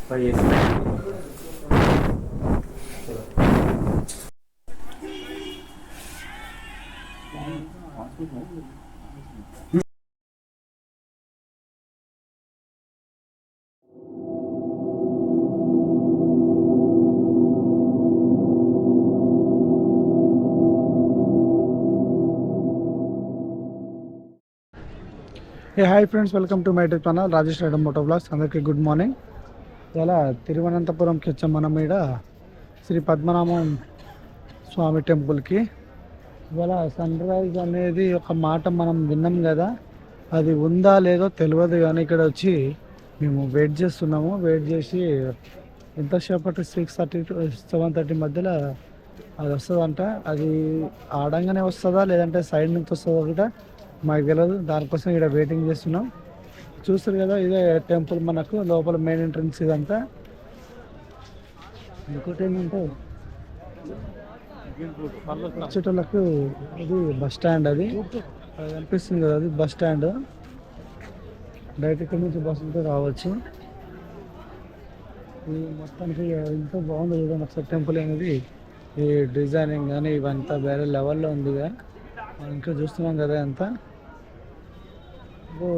Hi friends, welcome to my YouTube channel Rajesh Reddy moto blogs. అందరికీ good morning. ఇలా తిరువనంతపురంకి వచ్చాం మనం. ఇక్కడ శ్రీ పద్మనాభం స్వామి టెంపుల్కి. ఇవాళ సన్ రైజ్ అనేది ఒక మాట మనం విన్నాం కదా, అది ఉందా లేదో తెలియదు. కానీ ఇక్కడ వచ్చి మేము వెయిట్ చేస్తున్నాము. వెయిట్ చేసి ఎంతసేపటి 6:30 to 7:30 మధ్యలో అది వస్తుందంట. అది ఆడంగానే వస్తుందా లేదంటే సైడ్ నుంచి వస్తుందా కూడా మాకు తెలియదు. దానికోసం ఇక్కడ వెయిటింగ్ చేస్తున్నాం. చూస్తారు కదా, ఇదే టెంపుల్ మనకు లోపల మెయిన్ ఎంట్రన్స్ ఇదంతా. ఇంకోటి ఏంటంటే వచ్చేటోళ్ళకు ఇది బస్ స్టాండ్. అది అనిపిస్తుంది కదా, అది బస్ స్టాండ్. డైరెక్ట్ ఇక్కడ నుంచి బస్సులతో రావచ్చు. ఈ మొత్తానికి ఎంతో బాగుంది చూడండి ఒకసారి టెంపుల్ అనేది. ఈ డిజైనింగ్ కానీ ఇవంతా వేరే లెవెల్లో ఉందిగా. మనం ఇంకా చూస్తున్నాం కదా అంతా.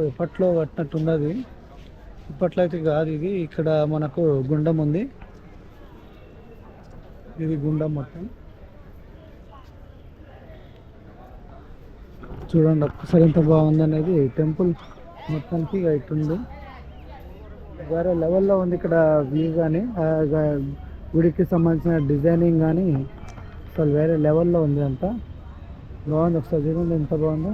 ఇప్పట్లో కట్టినట్టు ఉన్నది, ఇప్పట్లో అయితే కాదు ఇది. ఇక్కడ మనకు గుండం ఉంది, ఇది గుండం మొత్తం. చూడండి ఒక్కసారి ఎంత బాగుంది అనేది. టెంపుల్ మొత్తానికి ఇట్టుంది, వేరే లెవెల్లో ఉంది. ఇక్కడ వ్యూ కానీ గుడికి సంబంధించిన డిజైనింగ్ కానీ అసలు వేరే లెవెల్లో ఉంది. అంతా బాగుంది. ఒకసారి చూడండి ఎంత బాగుందో.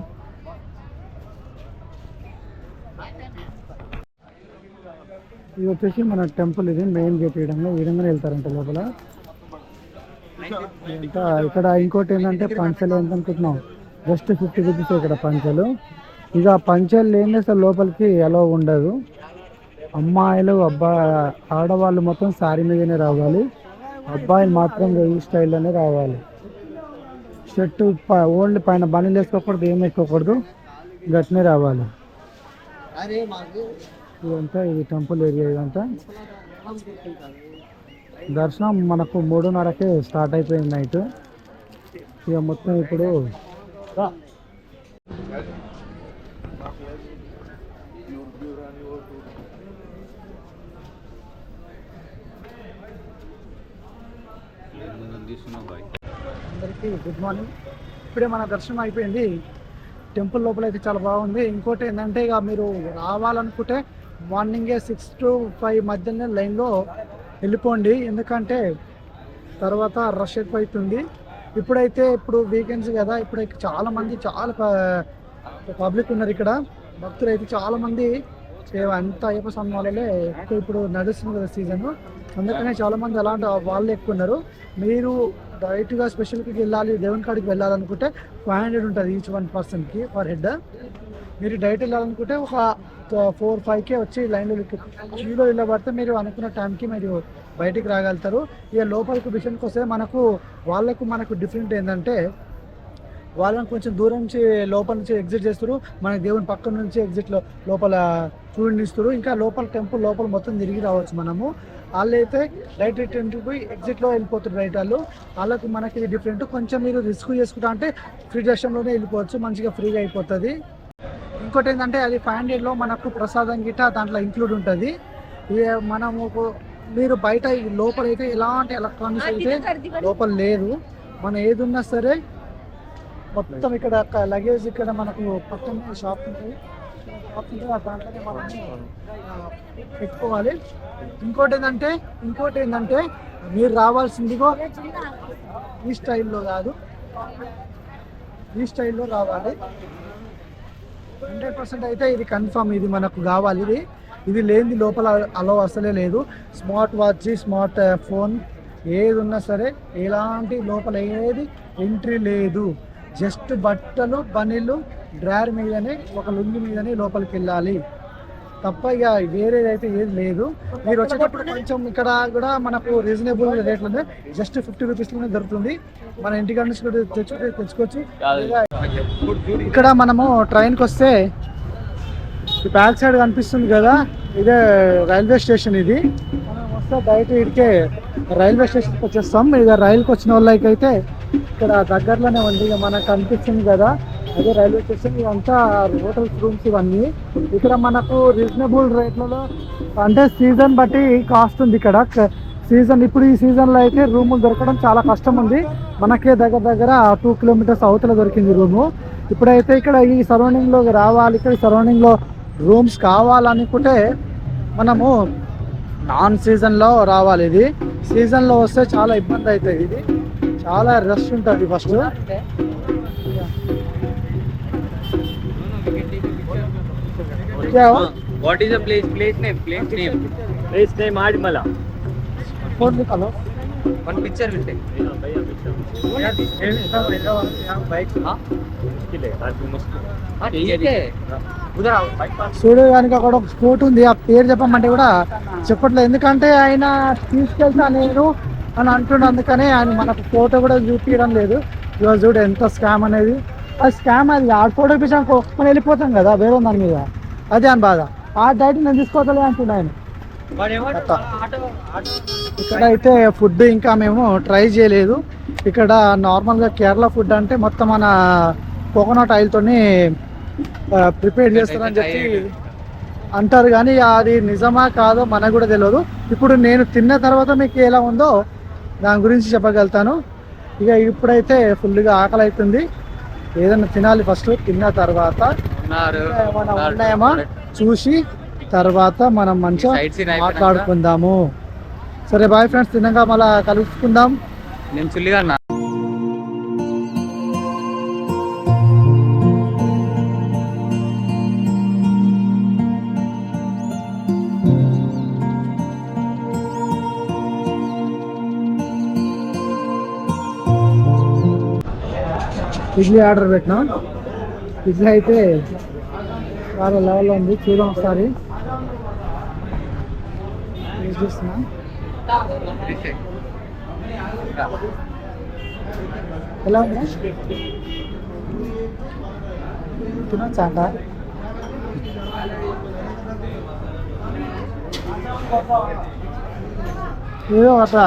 ఇది వచ్చేసి మన టెంపుల్. ఇది మెయిన్ గేట్. ఈ విధంగానే వెళ్తారంట లోపల. ఇక్కడ ఇంకోటి ఏంటంటే పంచలు ఎంత అనుకుంటున్నాం, జస్ట్ 50 రూపీస్ ఇక్కడ పంచలు. ఇక పంచలు లేని అసలు లోపలికి ఎలా ఉండదు. అమ్మాయిలు ఆడవాళ్ళు మొత్తం శారీ మీదనే రావాలి, అబ్బాయిలు మాత్రం ఈ స్టైల్లోనే రావాలి. షర్టు ఓన్లీ పైన బనీలు వేసుకోకూడదు, ఏం వేసుకోకూడదు, గట్టినే రావాలి. ఇదంతా ఇది టెంపుల్ ఏరియా. ఇదంతా దర్శనం మనకు 3:30కే స్టార్ట్ అయిపోయింది నైట్. ఇక మొత్తం ఇప్పుడు అందరికీ గుడ్ మార్నింగ్. ఇప్పుడే మన దర్శనం అయిపోయింది. టెంపుల్ లోపల అయితే చాలా బాగుంది. ఇంకోటి ఏంటంటే ఇక మీరు రావాలనుకుంటే మార్నింగే 6 to 5 మధ్యనే లైన్లో వెళ్ళిపోండి, ఎందుకంటే తర్వాత రష్ ఎక్కువ అవుతుంది. ఇప్పుడు వీకెండ్స్ కదా, ఇప్పుడైతే చాలా పబ్లిక్ ఉన్నారు ఇక్కడ. భక్తులు అయితే చాలామంది అంత అయ్యప్ప స్వామి వాళ్ళే ఎక్కువ ఇప్పుడు నడుస్తుంది కదా సీజన్, అందుకనే చాలామంది అలాంటి వాళ్ళు ఎక్కువ ఉన్నారు. మీరు డైరెక్ట్గా స్పెషల్కి వెళ్ళాలి, దేవుని కాడికి వెళ్ళాలనుకుంటే 500 ఉంటుంది ఈచ్ 1 పర్సన్కి పర్ హెడ్. మీరు డైరెక్ట్ వెళ్ళాలనుకుంటే ఒక 4-5కే వచ్చి లైన్లో క్యూలో వెళ్ళబడితే మీరు అనుకున్న టైంకి మీరు బయటికి రాగలుగుతారు. ఇక లోపలికి విషయానికి వస్తే మనకు డిఫరెంట్ ఏంటంటే, వాళ్ళని కొంచెం దూరం నుంచి లోపల నుంచి ఎగ్జిట్ చేస్తారు, మనకి దేవుని పక్కన నుంచి ఎగ్జిట్లో లోపల చూడనిస్తారు. ఇంకా టెంపుల్ లోపల మొత్తం తిరిగి రావచ్చు మనము. వాళ్ళు అయితే డైరెక్ట్ పోయి ఎగ్జిట్లో వెళ్ళిపోతారు రైట్. వాళ్ళకి మనకి ఇది డిఫరెంట్. కొంచెం మీరు రిస్క్ చేసుకుంటా అంటే ఫ్రీ దర్శనంలోనే వెళ్ళిపోవచ్చు, మంచిగా ఫ్రీగా అయిపోతుంది. ఇంకోటి ఏంటంటే అది 500లో మనకు ప్రసాదం గిట్ట దాంట్లో ఇంక్లూడ్ ఉంటుంది. మీరు బయట లోపల అయితే ఎలాంటి ఎలక్ట్రానిక్స్ అయితే లోపల లేదు. మనం ఏది ఉన్నా సరే మొత్తం ఇక్కడ లగేజ్ ఇక్కడ మనకు పక్కన షాప్ ఉంటుంది, దాంట్లోనే మనం పెట్టుకోవాలి. ఇంకోటి ఏంటంటే మీరు రావాల్సిందిగో ఈ స్టైల్లో కాదు, ఈ స్టైల్లో రావాలి. 100% అయితే ఇది కన్ఫర్మ్, ఇది మనకు కావాలి. ఇది లేనిది లోపల అలో అసలే లేదు. స్మార్ట్ వాచ్, స్మార్ట్ ఫోన్ ఏది ఉన్నా సరే ఎలాంటి లోపల ఏది ఎంట్రీ లేదు. జస్ట్ బట్టలు, బనీలు, డ్రైవర్ మీదనే, ఒక లుంగి మీదనే లోపలికి వెళ్ళాలి తప్ప ఇక వేరేదైతే ఏది లేదు. మీరు వచ్చేటప్పుడు కొంచెం ఇక్కడ కూడా మనకు రీజనబుల్ రేట్లు ఉన్నాయి, జస్ట్ 50 రూపీస్లోనే దొరుకుతుంది. మన ఇంటికాడ నుంచి కూడా తెచ్చుకోవచ్చు. ఇక్కడ మనము ట్రైన్కి వస్తే బ్యాక్ సైడ్ కనిపిస్తుంది కదా, ఇదే రైల్వే స్టేషన్. ఇది అయితే డైరెక్ట్ ఇడికే రైల్వే స్టేషన్కి వచ్చేస్తాం. ఇక రైలుకి వచ్చిన వాళ్ళకైతే ఇక్కడ దగ్గరలోనే ఉంది, ఇక మనకు కనిపిస్తుంది కదా అదే రైల్వే స్టేషన్. ఇదంతా హోటల్స్ రూమ్స్ ఇవన్నీ. ఇక్కడ మనకు రీజనబుల్ రేట్లలో అంటే సీజన్ బట్టి కాస్ట్ ఉంది ఇక్కడ. సీజన్ ఇప్పుడు ఈ సీజన్లో అయితే రూములు దొరకడం చాలా కష్టం ఉంది. మనకే దగ్గర దగ్గర 2 కిలోమీటర్స్ అవతల దొరికింది రూము. ఇప్పుడైతే ఇక్కడ ఈ సరౌండింగ్లో రావాలి, ఇక్కడ సరౌండింగ్లో రూమ్స్ కావాలనుకుంటే మనము నాన్ సీజన్లో రావాలి. ఇది సీజన్లో వస్తే చాలా ఇబ్బంది అవుతుంది, ఇది చాలా రష్ ఉంటుంది first. What is the place name? Place name Ajmala. Phone निकालो. One picture will take. చూడు కనుక అక్కడ ఒక స్పోర్ట్ ఉంది, ఆ పేరు చెప్పమంటే కూడా చెప్పట్లేదు, ఎందుకంటే ఆయన తీసుకెళ్తా నేను అని అంటుండే, అందుకనే ఆయన మనకు ఫోటో కూడా చూపించడం లేదు. ఇవాళ చూడు ఎంత స్కామ్ అనేది. అది స్కామ్, అది ఆ ఫోటో పిచ్చాక మనం వెళ్ళిపోతాం కదా వేరే దాని మీద, అదే అని బాధ. ఆ డైట్ నేను తీసుకోవట్లే అంటుండే ఆయన. ఇక్కడ అయితే ఫుడ్ ఇంకా మేము ట్రై చేయలేదు. ఇక్కడ నార్మల్గా కేరళ ఫుడ్ అంటే మొత్తం మన కోకోనట్ ఆయిల్తోని ప్రిపేర్ చేస్తారని చెప్పి అంటారు, కానీ అది నిజమా కాదో మనకు కూడా తెలియదు. ఇప్పుడు నేను తిన్న తర్వాత మీకు ఎలా ఉందో దాని గురించి చెప్పగలుగుతాను. ఇక ఇప్పుడైతే ఫుల్గా ఆకలి అవుతుంది, ఏదైనా తినాలి ఫస్ట్. తిన్న తర్వాత ఏమైనా ఉన్నాయేమో చూసి తర్వాత మనం మంచిగా మాట్లాడుకుందాము. సరే బాయ్ ఫ్రెండ్స్, తిన్నాక మళ్ళీ కలుసుకుందాం. నేను చుల్లిగా ఇడ్లీ ఆర్డర్ పెట్టినా. ఇడ్లీ అయితే చాలా లెవెల్లో ఉంది, చూద్దాం ఒకసారి. చూస్తున్నా ఎలా ఉంది, తినొచ్చా అంట? ఏదో అట్లా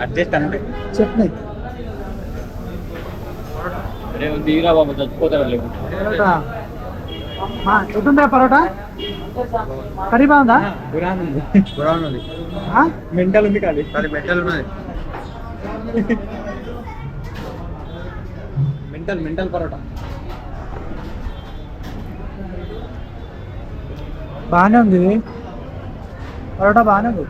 అడ్జస్ట్ అంటే చట్నీ తీరా బాబు చచ్చిపోతారు. పరోటా ఎట్టుందా? పరోటా కర్రీ బాగుందా? మెంటల్ ఉంది కాదు, మెంటల్ ఉన్నది. మెంటల్ పరోటా బాగానే ఉంది, పరోటా బాగానే ఉంది.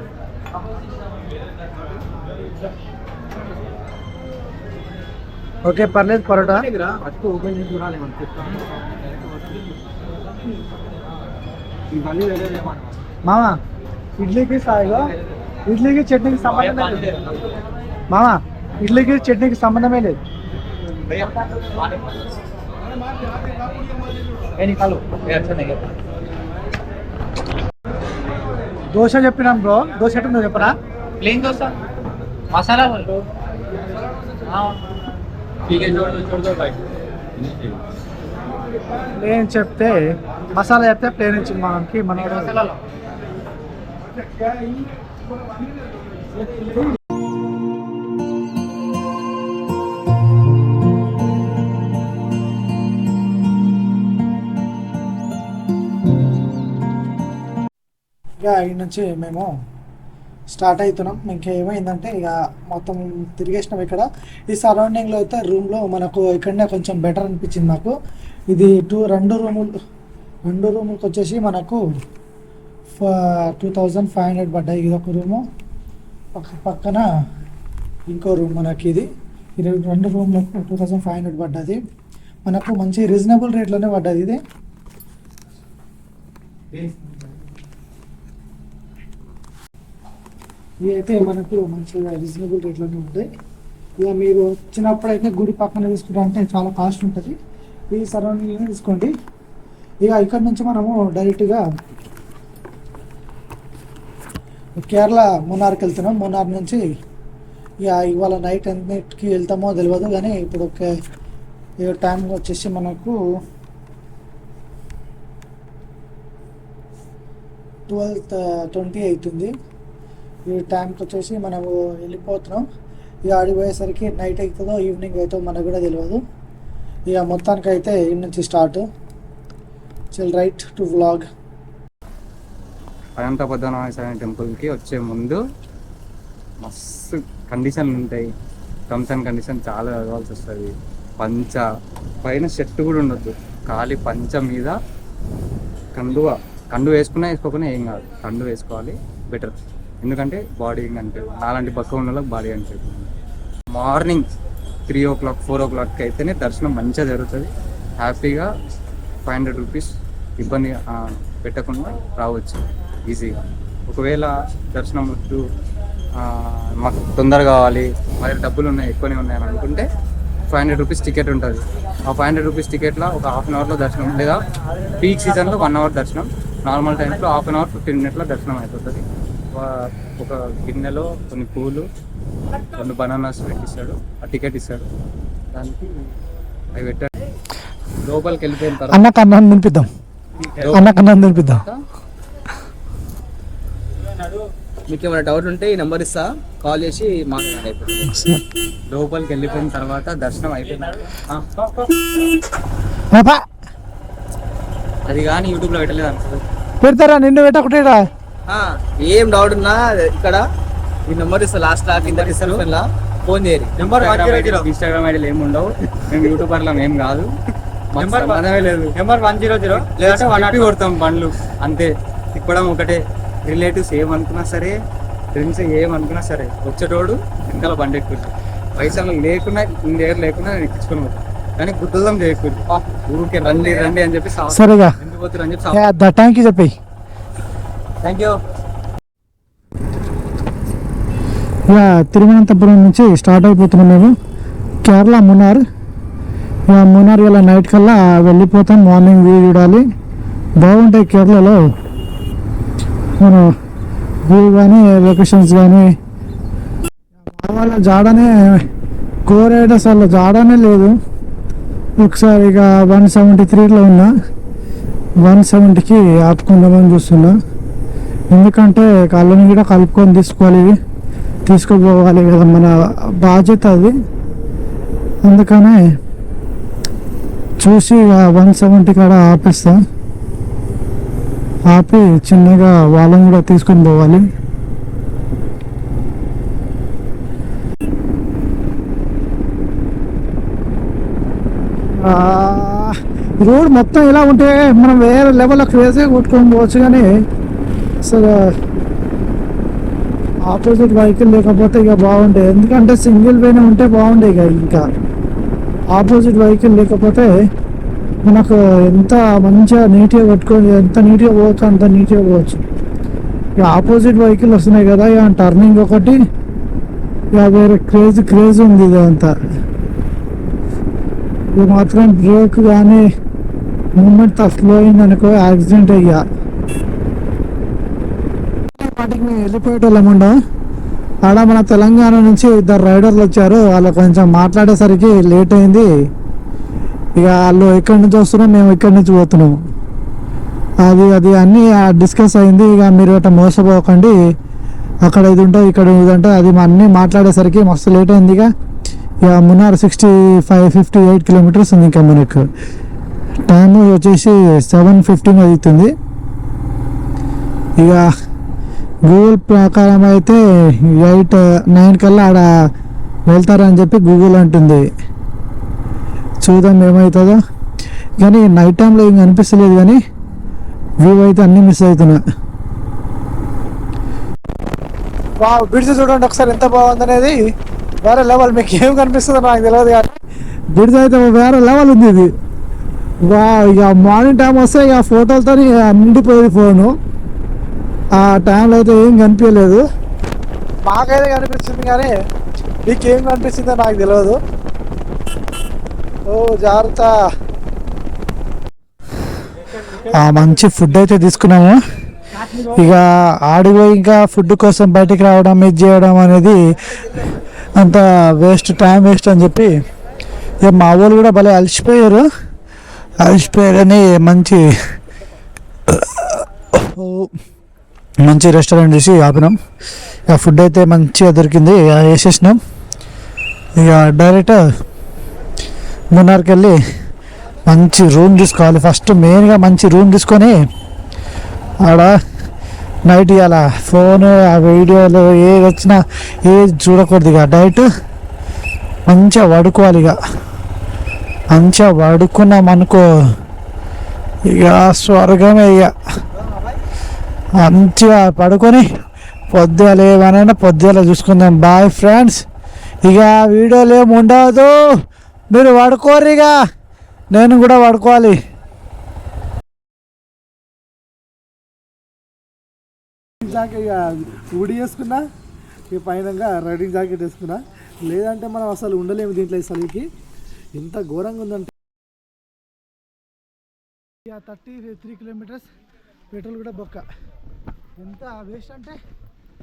ఓకే పర్లేదు పరోటా. మామా ఇడ్లీకి సాయిగా ఇడ్లీకి చట్నీకి సంబంధమే లేదు. మామా ఇడ్లీకి చట్నీకి సంబంధమే లేదు. దోశ చెప్పినాం బ్రో, దోశ ఎట్టుందో చెప్పరా? ప్లేన్ దోశ మసాలా ప్లేన్ చెప్తే మసాలా చెప్తే ప్లేన్ ఇచ్చింది మనకి. మన ఇక ఈ నుంచి మేము స్టార్ట్ అవుతున్నాం. ఇంకా ఏమైందంటే ఇక మొత్తం తిరిగేసినాం. ఇక్కడ ఈ సరౌండింగ్లో అయితే రూమ్లో మనకు ఇక్కడనే కొంచెం బెటర్ అనిపించింది నాకు. ఇది రెండు రూములకు వచ్చేసి మనకు 2500 పడ్డాయి. ఇది ఒక రూము, పక్కన ఇంకో రూమ్ మనకి. ఇది రెండు రూమ్లకు 2500 పడ్డది. మనకు మంచి రీజనబుల్ రేట్లోనే పడ్డది ఇది. ఇవి అయితే మనకు మంచిగా రీజనబుల్ రేట్లోనే ఉంటాయి. ఇక మీరు వచ్చినప్పుడు అయితే గుడి పక్కన తీసుకుంటే చాలా కాస్ట్ ఉంటుంది. ఈ సరౌండింగ్లోనే తీసుకోండి. ఇక ఇక్కడ నుంచి మనము డైరెక్ట్గా కేరళ మున్నార్కి వెళ్తున్నాం. మున్నార్ నుంచి ఇక ఇవాళ నైట్ ఎన్నిటికి వెళ్తామో తెలియదు, కానీ ఇప్పుడు టైం వచ్చేసి మనకు 12:20 అవుతుంది. ఈ టైంకి వచ్చేసి మనము వెళ్ళిపోతున్నాం. ఇక ఆడిపోయేసరికి నైట్ అవుతుందో ఈవినింగ్ అవుతుందో మనకు కూడా తెలియదు. ఇక మొత్తానికి అయితే ఇటు నుంచి start. Chill right to vlog. Anantha Padmanabha Swamy టెంపుల్కి వచ్చే ముందు మస్తు కండిషన్లు ఉంటాయి. టర్మ్స్ అండ్ కండిషన్ చాలా చదవాల్సి వస్తుంది. పంచ పైన షర్ట్ కూడా ఉండొద్దు, ఖాళీ పంచ మీద కండు వేసుకోకుండా ఏం కాదు, కండు వేసుకోవాలి బెటర్. ఎందుకంటే బాడీ కనిపించదు, నాలాంటి పక్క ఉన్న వాళ్ళకి బాడీ కనిపించదు. మార్నింగ్ 3 o'clock 4 o'clock అయితేనే దర్శనం మంచిగా జరుగుతుంది. హ్యాపీగా 500 రూపీస్ ఇబ్బంది పెట్టకుండా రావచ్చు ఈజీగా. ఒకవేళ దర్శనం వద్దు, మాకు తొందరగా కావాలి, మరి డబ్బులు ఉన్నాయి ఎక్కువనే ఉన్నాయని అనుకుంటే 500 రూపీస్ టికెట్ ఉంటుంది. ఆ 500 రూపీస్ టికెట్లో ఒక హాఫ్ అన్ అవర్లో దర్శనం, లేదా పీక్ సీజన్లో 1 hour దర్శనం, నార్మల్ టైంలో హాఫ్ అన్ అవర్ 15 minutes దర్శనం అయిపోతుంది. ఒక గిన్నెలో కొన్ని పూలు 2 బనానాస్ పెట్టిస్తాడు, ఆ టికెట్ ఇస్తాడు, దానికి అవి పెట్టాడు. లోపలికి వెళ్ళిపోయిన తర్వాత అన్నకన్నా తినిపిద్దాం. మీకు ఏమైనా డౌట్ ఉంటే ఈ నెంబర్ ఇస్తా, కాల్ చేసి మాట్లాడండి. లోపలికి వెళ్ళిపోయిన తర్వాత దర్శనం అయిపోయింది. అది కానీ యూట్యూబ్లో పెట్టలేదు అనుకో, పెడతారా నిన్ను పెట్టకుండా? ఏం డౌట్ ఉన్నా ఇక్కడ ఈ నెంబర్ ఇస్తా, లాస్ట్ కింద డిస్క్రిప్షన్ లా ఫోన్ చేయరు. ఇన్స్టాగ్రామ్ ఐడీలు ఏమి ఉండవు, మేము యూట్యూబర్లో ఏం కాదు, సంబంధమే లేదు. నెంబర్ 100 లేదంటే కొడతాం బండ్లు అంతే. తిప్పడం ఒకటే. రిలేటివ్స్ ఏమనుకున్నా సరే, ఫ్రెండ్స్ ఏమనుకున్నా సరే, వచ్చేటోడు వెనకాల బండి ఎక్కుంది. పైసలు లేకున్నా ఇంకేరు లేకున్నా నేను ఎక్కించుకొని పోతాను, కానీ గుర్తుదం చేయకూడదు. ఊరికే రండి రండి అని చెప్పి సరేగా ఎందుకు పోతారు అని చెప్పి థ్యాంక్ యూ చెప్పి. Thank you. ఇక తిరువనంతపురం నుంచి స్టార్ట్ అయిపోతున్నాం మేము. కేరళ మున్నార్. ఇక మున్నార్ ఇలా నైట్ కల్లా వెళ్ళిపోతాం. మార్నింగ్ వ్యూ చూడాలి, బాగుంటాయి కేరళలో. మనం వ్యూ కానీ లొకేషన్స్ కానీ వాళ్ళ జాడనే కోరైడస్ వాళ్ళ జాడనే లేదు. ఒకసారి ఇక 173లో ఉన్నా, 170కి ఆపుకుందామని చూస్తున్నా. ఎందుకంటే కళ్ళని కూడా కలుపుకొని తీసుకుపోవాలి కదా, మన బాధ్యత అది. అందుకనే చూసి 170 కాడ ఆపేస్తా. ఆపి చిన్నగా వాళ్ళని కూడా తీసుకొని పోవాలి. రోడ్ మొత్తం ఇలా ఉంటే మనం వేరే లెవెల్లో క్రేజీగా కొట్టుకొని పోవచ్చు, కానీ అసలు ఆపోజిట్ వెహికల్ లేకపోతే ఇక బాగుంటాయి. ఎందుకంటే సింగిల్ వేనే ఉంటే బాగుండే. ఇక ఇంకా ఆపోజిట్ వెహికల్ లేకపోతే మనకు ఎంత మంచిగా నీట్గా కొట్టుకొని ఎంత నీట్గా పోవచ్చు అంత నీట్గా పోవచ్చు. ఇక ఆపోజిట్ వెహికల్ వస్తున్నాయి కదా, ఇక టర్నింగ్ ఒకటి, ఇక వేరే క్రేజ్ ఉంది ఇదంతా. ఇది మాత్రం బ్రేక్ కానీ మూమెంట్ స్లో అయింది అనుకో, యాక్సిడెంట్ అయ్యా. వాటికి మేము వెళ్ళిపోయేటోళ్ళమండ. ఆడ మన తెలంగాణ నుంచి 2 రైడర్లు వచ్చారు. వాళ్ళు కొంచెం మాట్లాడేసరికి లేట్ అయింది. ఇక వాళ్ళు ఎక్కడి నుంచి వస్తున్నాం, మేము ఇక్కడి నుంచి పోతున్నాం. అది అన్నీ డిస్కస్ అయింది. ఇక మీరు అట్లా మోసపోకండి, అక్కడ ఇది ఉంటుంది ఇక్కడ ఇది ఉంటుంది, అది అన్నీ మాట్లాడేసరికి మస్తు లేట్ అయింది. ఇక మున్నార్ 58 కిలోమీటర్స్ ఉంది. ఇంకా మనకు టైం వచ్చేసి 7:15 అవుతుంది. ఇక గూగుల్ ప్రకారం అయితే 9 కల్లా ఆడ వెళ్తారని చెప్పి గూగుల్ అంటుంది. చూద్దాం ఏమవుతుందో. కానీ నైట్ టైంలో ఏం అనిపిస్తలేదు, కానీ వ్యూ అయితే అన్నీ మిస్ అవుతున్నా. బ్రిడ్జ్ చూడండి ఒకసారి ఎంత బాగుంది అనేది, వేరే లెవెల్. మీకు ఏం కనిపిస్తుందో నాకు తెలియదు, కానీ బ్రిడ్జ్ అయితే వేరే లెవెల్ ఉంది ఇది. ఇక మార్నింగ్ టైం వస్తే ఇక ఫోటోలతో నిండిపోయేది ఫోను. ఆ టైంలో అయితే ఏం కనిపించలేదు, మాకైతే కనిపిస్తుంది, కానీ మీకేం కనిపిస్తుందో నాకు తెలియదు. ఓ జాగ్రత్త. మంచి ఫుడ్ అయితే తీసుకున్నాము. ఇక ఆడిపోయి ఇంకా ఫుడ్ కోసం బయటికి రావడం, ఇది చేయడం అనేది అంత టైం వేస్ట్ అని చెప్పి ఇక మా వాళ్ళు కూడా భలే అలసిపోయారని మంచి మంచి రెస్టారెంట్ చూసి ఆపినాం. ఇక ఫుడ్ అయితే మంచిగా దొరికింది, ఇక వేసేసినాం. ఇక డైరెక్ట్ మున్నార్కి వెళ్ళి మంచి రూమ్ తీసుకోవాలి. ఫస్ట్ మెయిన్గా మంచి రూమ్ తీసుకొని ఆడ నైట్ ఇవాళ ఫోన్ ఆ వీడియోలు ఏది వచ్చినా ఏది చూడకూడదు. ఇక డైరెక్ట్ మంచిగా పడుకోవాలి. ఇక మంచిగా పడుకున్నాం అనుకో, ఇక స్వర్గమే. ఇక మంచిగా పడుకొని పొద్దుల ఏమైనా పొద్దుల చూసుకుందాం. Bye friends. ఇక వీడియోలు ఏమి ఉండదు, మీరు పడుకోరు. ఇక నేను కూడా పడుకోవాలి. జాకెట్ ఇక ఉడి వేసుకున్నా, ఇక పైన రైడింగ్ జాకెట్ వేసుకున్నా, లేదంటే మనం అసలు ఉండలేము దీంట్లో. అసలుకి ఎంత ఘోరంగా ఉందంటే 33 కిలోమీటర్స్ పెట్రోల్ కూడా బొక్క. ఎంత వేస్ట్ అంటే